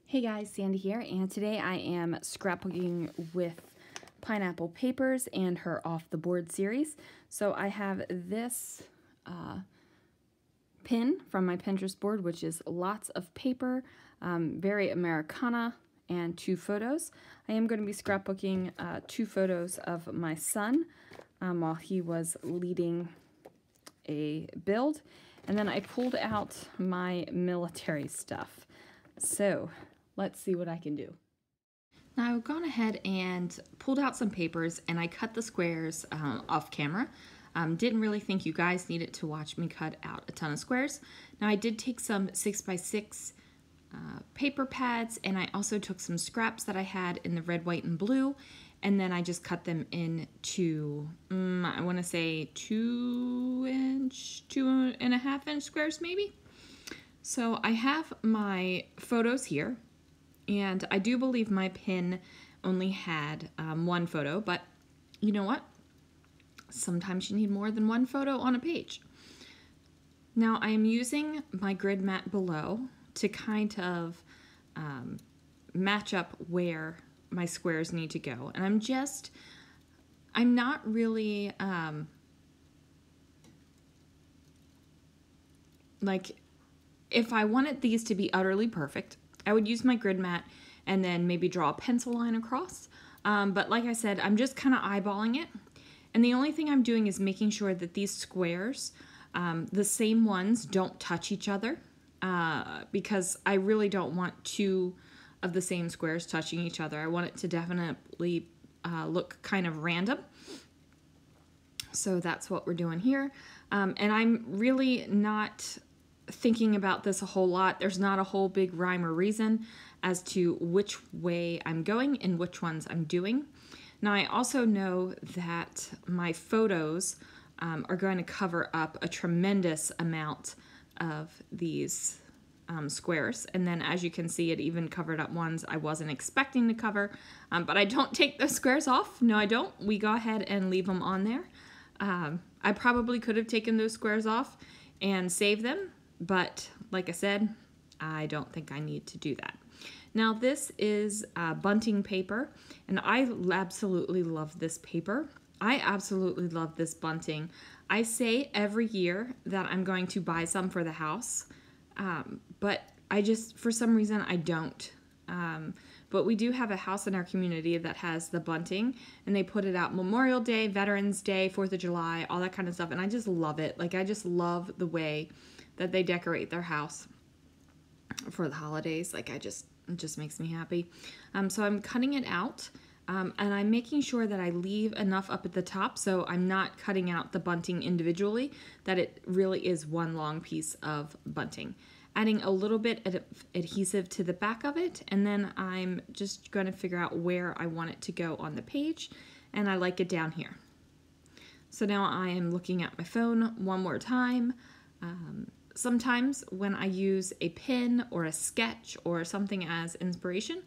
Hey guys, Sandy here, and today I am scrapbooking with Pineapple Papers and her Off the Board series. So I have this pin from my Pinterest board, which is lots of paper, very Americana, and 2 photos. I am going to be scrapbooking 2 photos of my son while he was leading a build, and then I pulled out my military stuff. So let's see what I can do. Now I've gone ahead and pulled out some papers and I cut the squares off camera. Didn't really think you guys needed to watch me cut out a ton of squares. Now I did take some 6x6 paper pads, and I also took some scraps that I had in the red, white, and blue, and then I just cut them into, I want to say 2-inch, 2.5-inch squares maybe. So I have my photos here, and I do believe my pin only had 1 photo, but you know what? Sometimes you need more than 1 photo on a page. Now I am using my grid mat below to kind of match up where my squares need to go. And I'm not really, like, if I wanted these to be utterly perfect, I would use my grid mat and then maybe draw a pencil line across. But like I said, I'm just kind of eyeballing it. And the only thing I'm doing is making sure that these squares, the same ones, don't touch each other. Because I really don't want 2 of the same squares touching each other. I want it to definitely look kind of random. So that's what we're doing here. And I'm really not thinking about this a whole lot. There's not a whole big rhyme or reason as to which way I'm going and which ones I'm doing. Now I also know that my photos are going to cover up a tremendous amount of these squares, and then as you can see, it even covered up ones I wasn't expecting to cover, but I don't take the squares off. No, I don't. We go ahead and leave them on there. I probably could have taken those squares off and saved them, but like I said, I don't think I need to do that. Now this is bunting paper, and I absolutely love this paper. I absolutely love this bunting. I say every year that I'm going to buy some for the house, but I just, for some reason, I don't. But we do have a house in our community that has the bunting, and they put it out Memorial Day, Veterans Day, 4th of July, all that kind of stuff, and I just love it. Like, I just love the way that they decorate their house for the holidays. Like, it just makes me happy. So I'm cutting it out. And I'm making sure that I leave enough up at the top so I'm not cutting out the bunting individually, that it really is one long piece of bunting. Adding a little bit of adhesive to the back of it, and then I'm just going to figure out where I want it to go on the page, and I like it down here. So now I am looking at my phone one more time. Sometimes when I use a pin or a sketch or something as inspiration,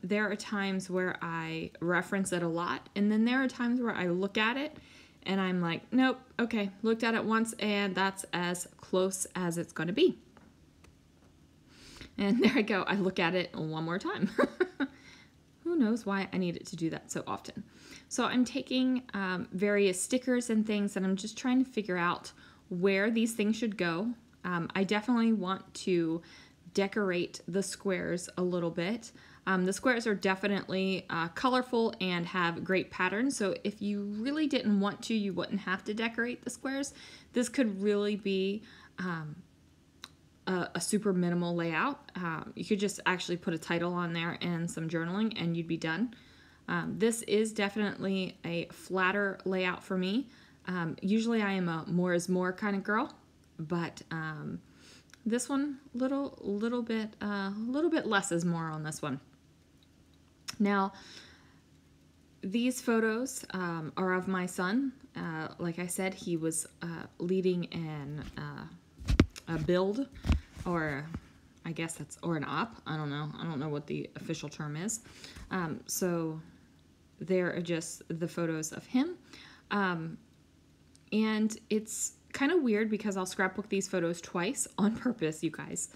there are times where I reference it a lot, and then there are times where I look at it and I'm like, nope, okay, looked at it once and that's as close as it's going to be. And there I go, I look at it one more time. Who knows why I needed to do that so often. So I'm taking various stickers and things, and I'm just trying to figure out where these things should go. I definitely want to decorate the squares a little bit. The squares are definitely colorful and have great patterns, so if you really didn't want to, you wouldn't have to decorate the squares. This could really be a super minimal layout. You could just actually put a title on there and some journaling and you'd be done. This is definitely a flatter layout for me. Usually I am a more is more kind of girl, but this one, little bit less is more on this one. Now, these photos are of my son. Like I said, he was leading a build, or I guess that's, or an op. I don't know. I don't know what the official term is. So there are just the photos of him. And it's kind of weird because I'll scrapbook these photos twice on purpose, you guys.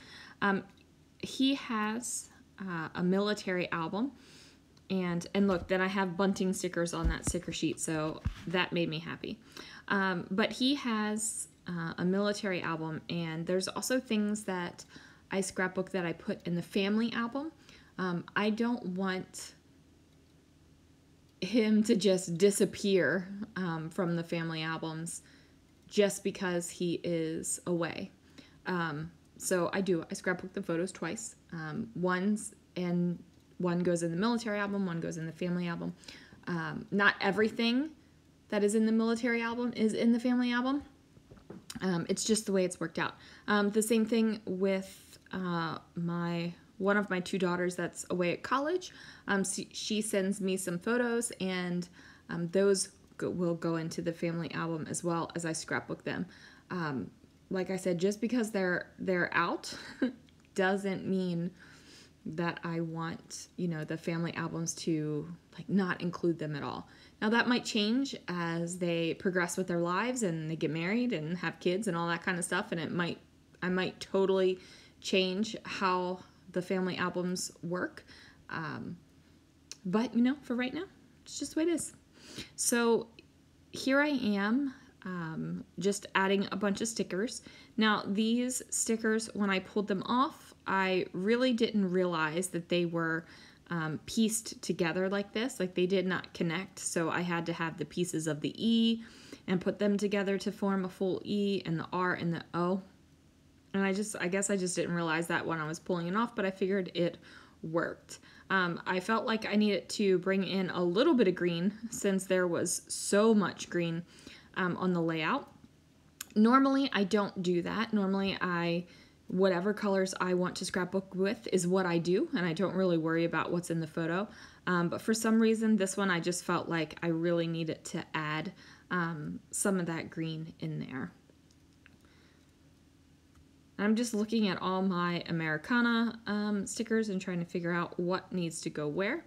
He has a military album. And look, then I have bunting stickers on that sticker sheet, so that made me happy. But he has a military album, and there's also things that I scrapbook that I put in the family album. I don't want him to just disappear from the family albums just because he is away. So I scrapbook the photos twice. One goes in the military album, one goes in the family album. Not everything that is in the military album is in the family album. It's just the way it's worked out. The same thing with one of my two daughters that's away at college. She sends me some photos, and those will go into the family album as well as I scrapbook them. Like I said, just because they're out doesn't mean that I want, the family albums to not include them at all. Now that might change as they progress with their lives and they get married and have kids and all that kind of stuff, and I might totally change how the family albums work. But for right now, it's just the way it is. So here I am, just adding a bunch of stickers. Now these stickers, when I pulled them off, I really didn't realize that they were pieced together like this. They did not connect, so I had to have the pieces of the E and put them together to form a full E, and the R and the O. And I guess I just didn't realize that when I was pulling it off, but I figured it worked. I felt like I needed to bring in a little bit of green since there was so much green on the layout. Normally, I don't do that. Normally, whatever colors I want to scrapbook with is what I do, and I don't really worry about what's in the photo. But for some reason, this one I just felt like I really needed to add some of that green in there. I'm just looking at all my Americana stickers and trying to figure out what needs to go where.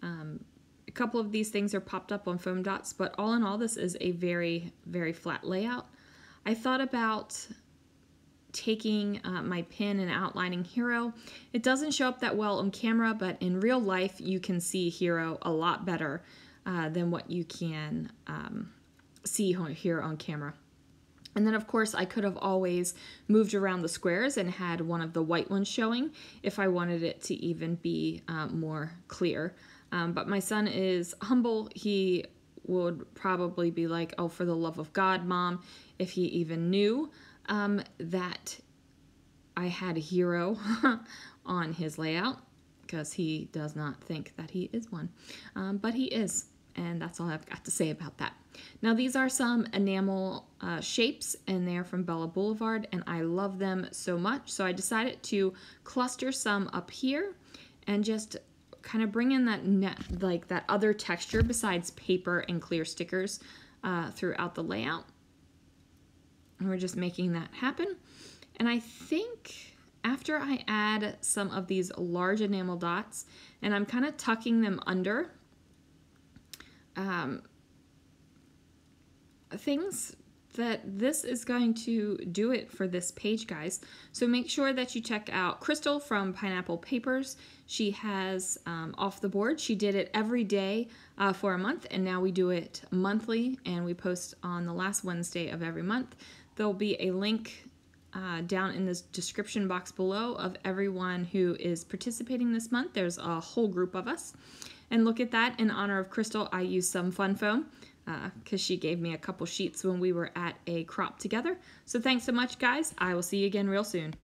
A couple of these things are popped up on foam dots, but all in all, this is a very, very flat layout. I thought about taking my pen and outlining Hero. It doesn't show up that well on camera, but in real life you can see Hero a lot better than what you can see here on camera. And then of course I could have always moved around the squares and had one of the white ones showing if I wanted it to even be more clear. But my son is humble. He would probably be like, oh, for the love of God, Mom, if he even knew that I had a Hero on his layout, because he does not think that he is one. But he is, and that's all I've got to say about that. Now these are some enamel shapes, and they're from Bella Boulevard, and I love them so much. So I decided to cluster some up here and just kind of bring in that other texture besides paper and clear stickers throughout the layout. And we're just making that happen. And I think after I add some of these large enamel dots, and I'm kind of tucking them under things, that this is going to do it for this page, guys. So make sure that you check out Crystal from Pineapple Papers. She has Off the Board. She did it every day for a month, and now we do it monthly, and we post on the last Wednesday of every month. There'll be a link down in this description box below of everyone who is participating this month. There's a whole group of us. And look at that, in honor of Crystal, I used some fun foam because she gave me a couple sheets when we were at a crop together. So thanks so much, guys. I will see you again real soon.